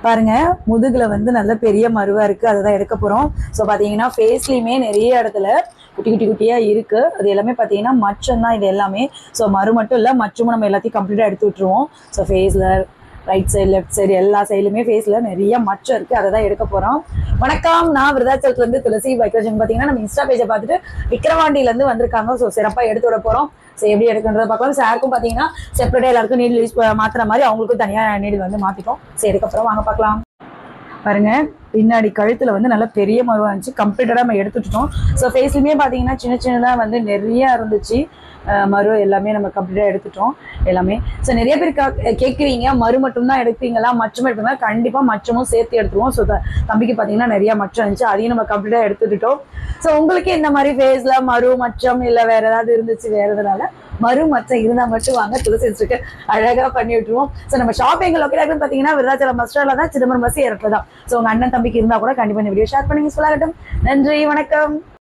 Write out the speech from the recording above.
பாருங்க, முதுகுல வந்து நல்ல பெரிய மருவா இருக்கு. அததான் எடுக்க போறோம். ஸோ பாத்தீங்கன்னா ஃபேஸ்லயுமே நிறைய இடத்துல குட்டி குட்டி குட்டியா இருக்கு. அது எல்லாமே பாத்தீங்கன்னா மச்சம் தான் இது எல்லாமே. ஸோ மரு மட்டும் இல்ல, மச்சமும் நம்ம எல்லாத்தையும் கம்ப்ளீட்டா எடுத்து விட்டுருவோம். ஸோ ஃபேஸ்ல ரைட் சைடு லெஃப்ட் சைடு எல்லா சைடுலுமே ஃபேஸ்ல நிறைய மச்சம் இருக்கு. அதை தான் எடுக்க போறோம். வணக்கம், நான் விருதாச்சலத்துல இருந்து துளசி வைக்கோஜன். பாத்தீங்கன்னா நம்ம இன்ஸ்டா பேஜை பார்த்துட்டு விக்கிரவாண்டியில இருந்து வந்திருக்காங்க. ஸோ சிறப்பா எடுத்து விட போறோம். ஸோ எப்படி எடுக்குன்றத பார்க்கலாம். சாருக்கும் பாத்தீங்கன்னா செப்பரேட்டா எல்லாருக்கும் நீடில் யூஸ் மாத்துற மாதிரி அவங்களுக்கும் தனியா நீடில் வந்து மாத்திட்டோம். சரி, எடுக்கப்புறம் வாங்க பார்க்கலாம். பாருங்க, பின்னாடி கழுத்துல வந்து நல்ல பெரிய மருவா இருந்துச்சு. கம்ப்ளீட்டடா நம்ம எடுத்துட்டோம். ஸோ ஃபேஸ்லயுமே பாத்தீங்கன்னா சின்ன சின்னதா வந்து நிறைய இருந்துச்சு. மரு எல்லாமே நம்ம கம்ப்ளீட்டா எடுத்துட்டோம் எல்லாமே. ஸோ நிறைய பேர் கேட்குறீங்க, மரு மட்டும் தான் எடுப்பீங்களா, மச்சமும் எடுப்பீங்களா? கண்டிப்பா மச்சமும் சேர்த்து எடுத்துருவோம். ஸோ தம்பிக்கு பாத்தீங்கன்னா நிறைய மச்சம் இருந்துச்சு, அதையும் நம்ம கம்ப்ளீட்டா எடுத்துட்டோம். ஸோ உங்களுக்கு இந்த மாதிரி ஃபேஸ்ல மரு மச்சம் இல்ல வேற ஏதாவது இருந்துச்சு, வேற எதனால மரு மச்சம் இருந்தா மட்டும் வாங்க, துளசி அழகா பண்ணி விட்டுருவோம். ஸோ நம்ம ஷாப் எங்க லொக்கேட் பாத்தீங்கன்னா விருதாச்சலம் பஸ் ஸ்டாண்ட்ல தான், சிதம்பரம் பஸ் ஏறத்துல தான். ஸோ உங்க அண்ணன் தம்பிக்கு இருந்தா கூட கண்டிப்பா இந்த வீடியோ ஷேர் பண்ணி யூஸ்ஃபுல்லா இருக்கட்டும். நன்றி, வணக்கம்.